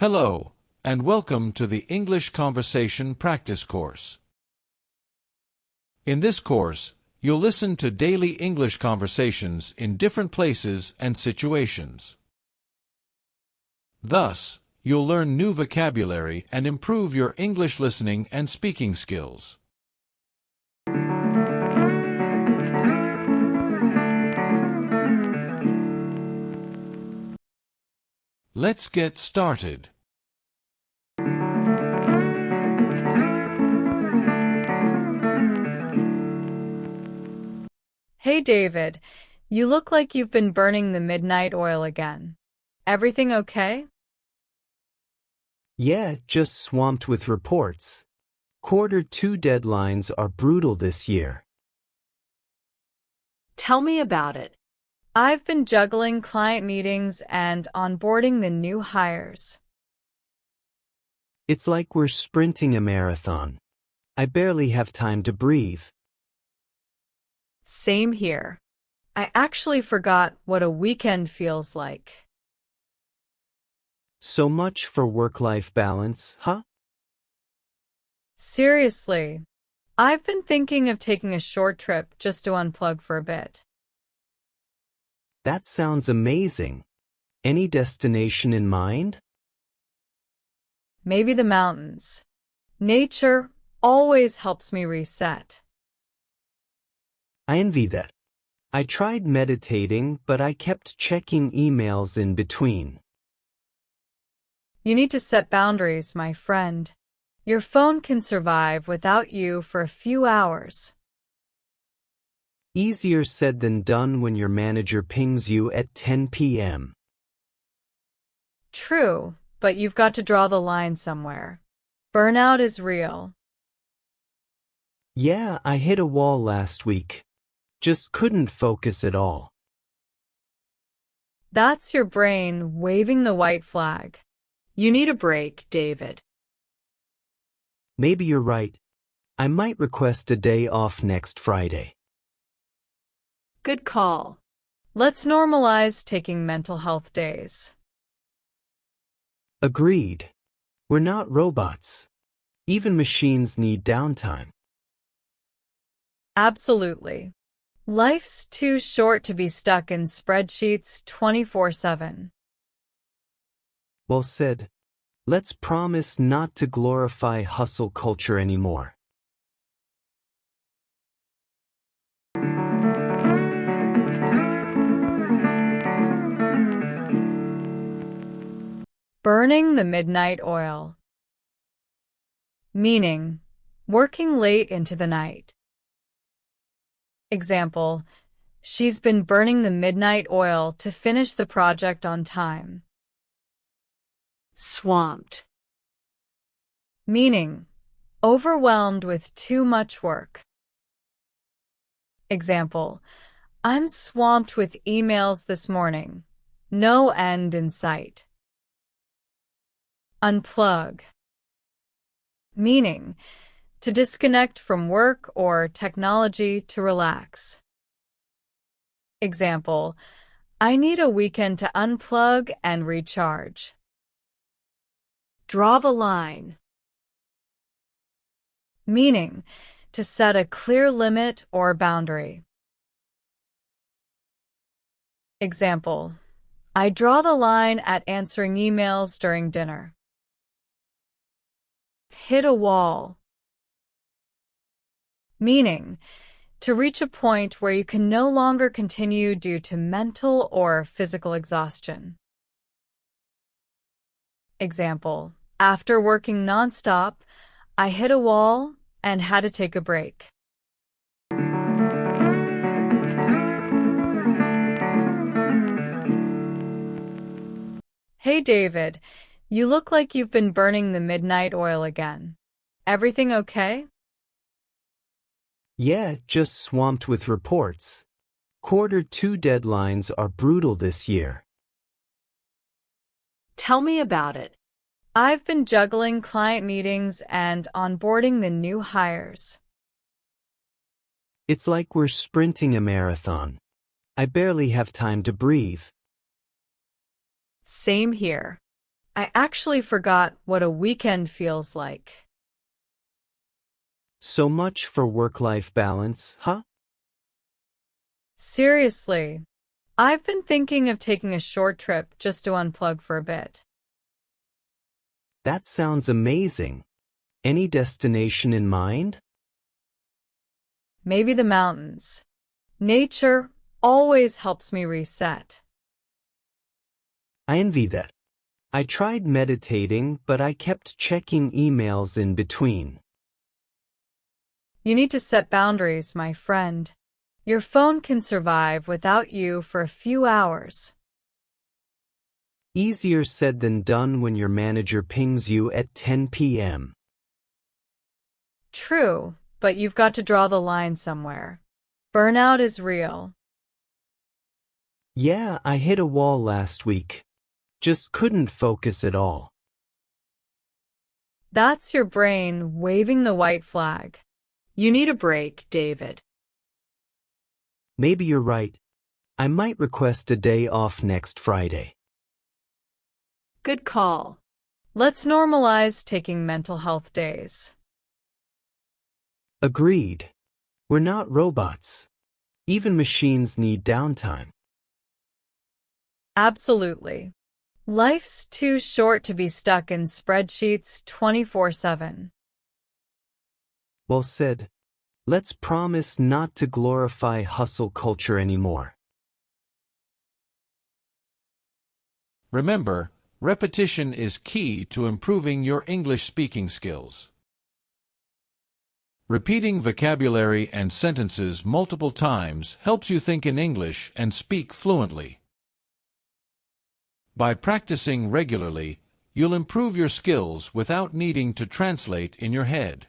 Hello, and welcome to the English Conversation Practice Course. In this course, you'll listen to daily English conversations in different places and situations. Thus, you'll learn new vocabulary and improve your English listening and speaking skills. Let's get started. Hey David, you look like you've been burning the midnight oil again. Everything okay? Yeah, just swamped with reports. Q2 deadlines are brutal this year. Tell me about it. I've been juggling client meetings and onboarding the new hires. It's like we're sprinting a marathon. I barely have time to breathe. Same here. I actually forgot what a weekend feels like. So much for work-life balance, huh? Seriously, I've been thinking of taking a short trip just to unplug for a bit. That sounds amazing. Any destination in mind? Maybe the mountains. Nature always helps me reset. I envy that. I tried meditating, but I kept checking emails in between. You need to set boundaries, my friend. Your phone can survive without you for a few hours. Easier said than done when your manager pings you at 10 p.m. True, but you've got to draw the line somewhere. Burnout is real. Yeah, I hit a wall last week. Just couldn't focus at all. That's your brain waving the white flag. You need a break, David. Maybe you're right. I might request a day off next Friday. Good call. Let's normalize taking mental health days. Agreed. We're not robots. Even machines need downtime. Absolutely. Life's too short to be stuck in spreadsheets 24/7. Well said. Let's promise not to glorify hustle culture anymore. Burning the midnight oil. Meaning, working late into the night. Example, she's been burning the midnight oil to finish the project on time. Swamped. Meaning, overwhelmed with too much work. Example, I'm swamped with emails this morning. No end in sight. Unplug. Meaning, to disconnect from work or technology to relax. Example, I need a weekend to unplug and recharge. Draw the line. Meaning, to set a clear limit or boundary. Example, I draw the line at answering emails during dinner. Hit a wall. Meaning, to reach a point where you can no longer continue due to mental or physical exhaustion. Example, after working nonstop, I hit a wall and had to take a break. Hey David, you look like you've been burning the midnight oil again. Everything okay? Yeah, just swamped with reports. Q2 deadlines are brutal this year. Tell me about it. I've been juggling client meetings and onboarding the new hires. It's like we're sprinting a marathon. I barely have time to breathe. Same here. I actually forgot what a weekend feels like. So much for work-life balance, huh? Seriously, I've been thinking of taking a short trip just to unplug for a bit. That sounds amazing. Any destination in mind? Maybe the mountains. Nature always helps me reset. I envy that. I tried meditating, but I kept checking emails in between. You need to set boundaries, my friend. Your phone can survive without you for a few hours. Easier said than done when your manager pings you at 10 p.m. True, but you've got to draw the line somewhere. Burnout is real. Yeah, I hit a wall last week. Just couldn't focus at all. That's your brain waving the white flag. You need a break, David. Maybe you're right. I might request a day off next Friday. Good call. Let's normalize taking mental health days. Agreed. We're not robots. Even machines need downtime. Absolutely. Life's too short to be stuck in spreadsheets 24/7. Well said. Let's promise not to glorify hustle culture anymore. Remember, repetition is key to improving your English speaking skills. Repeating vocabulary and sentences multiple times helps you think in English and speak fluently. By practicing regularly, you'll improve your skills without needing to translate in your head.